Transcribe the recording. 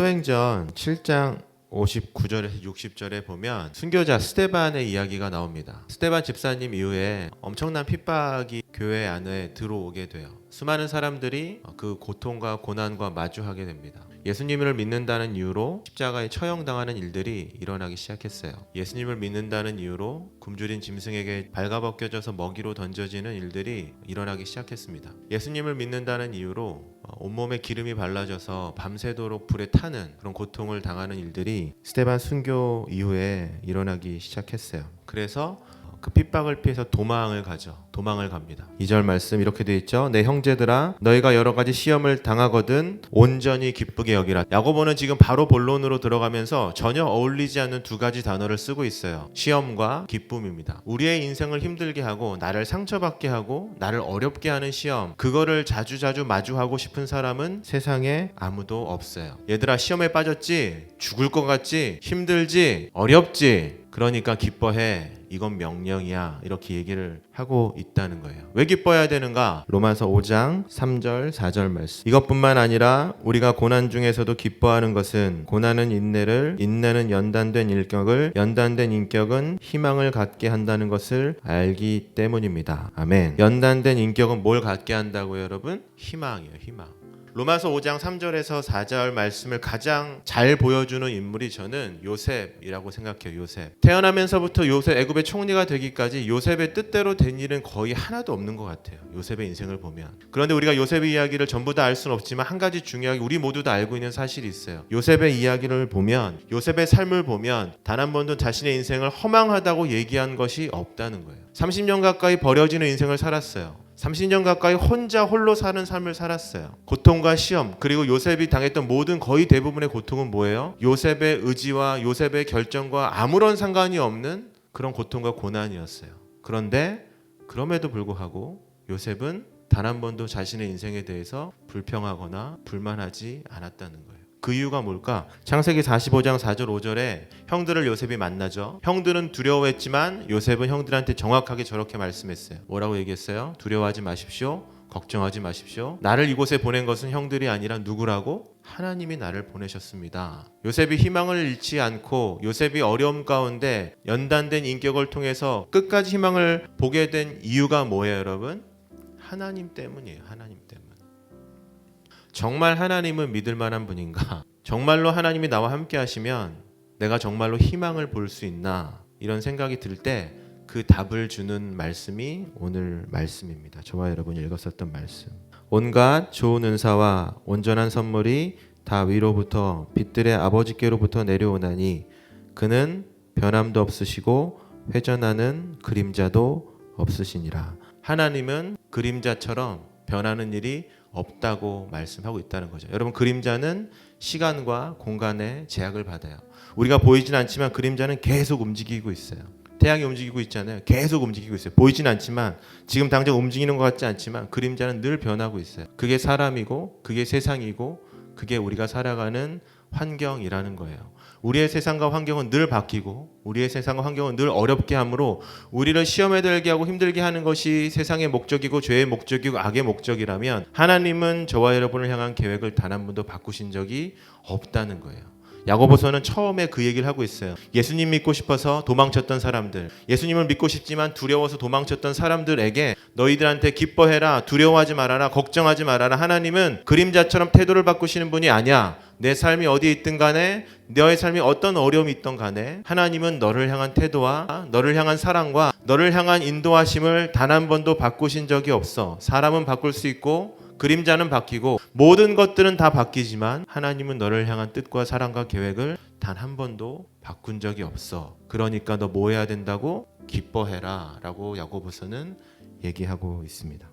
사도행전 7장 59절에서 60절에 보면 순교자 스데반의 이야기가 나옵니다. 스데반 집사님 이후에 엄청난 핍박이 교회 안에 들어오게 돼요. 수많은 사람들이 그 고통과 고난과 마주하게 됩니다. 예수님을 믿는다는 이유로 십자가에 처형당하는 일들이 일어나기 시작했어요. 예수님을 믿는다는 이유로 굶주린 짐승에게 발가벗겨져서 먹이로 던져지는 일들이 일어나기 시작했습니다. 예수님을 믿는다는 이유로 온몸에 기름이 발라져서 밤새도록 불에 타는 그런 고통을 당하는 일들이 스데반 순교 이후에 일어나기 시작했어요. 그래서 그 핍박을 피해서 도망을 갑니다. 2절 말씀 이렇게 돼 있죠. 내 형제들아 너희가 여러 가지 시험을 당하거든 온전히 기쁘게 여기라. 야고보는 지금 바로 본론으로 들어가면서 전혀 어울리지 않는 두 가지 단어를 쓰고 있어요. 시험과 기쁨입니다. 우리의 인생을 힘들게 하고 나를 상처받게 하고 나를 어렵게 하는 시험, 그거를 자주자주 마주하고 싶은 사람은 세상에 아무도 없어요. 얘들아 시험에 빠졌지? 죽을 것 같지? 힘들지? 어렵지? 그러니까 기뻐해. 이건 명령이야. 이렇게 얘기를 하고 있다는 거예요. 왜 기뻐해야 되는가? 로마서 5장 3절 4절 말씀. 이것뿐만 아니라 우리가 고난 중에서도 기뻐하는 것은 고난은 인내를, 인내는 연단된 인격을, 연단된 인격은 희망을 갖게 한다는 것을 알기 때문입니다. 아멘. 연단된 인격은 뭘 갖게 한다고요, 여러분? 희망이에요. 희망. 로마서 5장 3절에서 4절 말씀을 가장 잘 보여주는 인물이 저는 요셉이라고 생각해요. 요셉. 태어나면서부터 요셉 애굽의 총리가 되기까지 요셉의 뜻대로 된 일은 거의 하나도 없는 것 같아요. 요셉의 인생을 보면. 그런데 우리가 요셉의 이야기를 전부 다 알 수는 없지만 한 가지 중요하게 우리 모두 다 알고 있는 사실이 있어요. 요셉의 이야기를 보면, 요셉의 삶을 보면 단 한 번도 자신의 인생을 허망하다고 얘기한 것이 없다는 거예요. 30년 가까이 버려지는 인생을 살았어요. 30년 가까이 홀로 사는 삶을 살았어요. 고통과 시험, 그리고 요셉이 당했던 모든 거의 대부분의 고통은 뭐예요? 요셉의 의지와 요셉의 결정과 아무런 상관이 없는 그런 고통과 고난이었어요. 그런데 그럼에도 불구하고 요셉은 단 한 번도 자신의 인생에 대해서 불평하거나 불만하지 않았다는 거예요. 그 이유가 뭘까? 창세기 45장 4절 5절에 형들을 요셉이 만나죠. 형들은 두려워했지만 요셉은 형들한테 정확하게 저렇게 말씀했어요. 뭐라고 얘기했어요? 두려워하지 마십시오. 걱정하지 마십시오. 나를 이곳에 보낸 것은 형들이 아니라 누구라고? 하나님이 나를 보내셨습니다. 요셉이 희망을 잃지 않고 요셉이 어려움 가운데 연단된 인격을 통해서 끝까지 희망을 보게 된 이유가 뭐예요, 여러분? 하나님 때문이에요. 하나님 때문. 정말 하나님은 믿을 만한 분인가? 정말로 하나님이 나와 함께 하시면 내가 정말로 희망을 볼 수 있나? 이런 생각이 들 때 그 답을 주는 말씀이 오늘 말씀입니다. 저와 여러분이 읽었었던 말씀. 온갖 좋은 은사와 온전한 선물이 다 위로부터 빛들의 아버지께로부터 내려오나니 그는 변함도 없으시고 회전하는 그림자도 없으시니라. 하나님은 그림자처럼 변하는 일이 없다고 말씀하고 있다는 거죠. 여러분, 그림자는 시간과 공간의 제약을 받아요. 우리가 보이진 않지만 그림자는 계속 움직이고 있어요. 태양이 움직이고 있잖아요. 계속 움직이고 있어요. 보이진 않지만, 지금 당장 움직이는 것 같지 않지만 그림자는 늘 변하고 있어요. 그게 사람이고 그게 세상이고 그게 우리가 살아가는 환경이라는 거예요. 우리의 세상과 환경은 늘 바뀌고 우리의 세상과 환경은 늘 어렵게 하므로 우리를 시험에 들게 하고 힘들게 하는 것이 세상의 목적이고 죄의 목적이고 악의 목적이라면 하나님은 저와 여러분을 향한 계획을 단 한 번도 바꾸신 적이 없다는 거예요. 야고보서는 처음에 그 얘기를 하고 있어요. 예수님 믿고 싶어서 도망쳤던 사람들, 예수님을 믿고 싶지만 두려워서 도망쳤던 사람들에게 너희들한테 기뻐해라, 두려워하지 말아라, 걱정하지 말아라. 하나님은 그림자처럼 태도를 바꾸시는 분이 아니야. 내 삶이 어디에 있든 간에, 너의 삶이 어떤 어려움이 있든 간에 하나님은 너를 향한 태도와 너를 향한 사랑과 너를 향한 인도하심을 단 한 번도 바꾸신 적이 없어. 사람은 바꿀 수 있고 그림자는 바뀌고 모든 것들은 다 바뀌지만 하나님은 너를 향한 뜻과 사랑과 계획을 단 한 번도 바꾼 적이 없어. 그러니까 너 뭐 해야 된다고? 기뻐해라 라고 야고보서는 얘기하고 있습니다.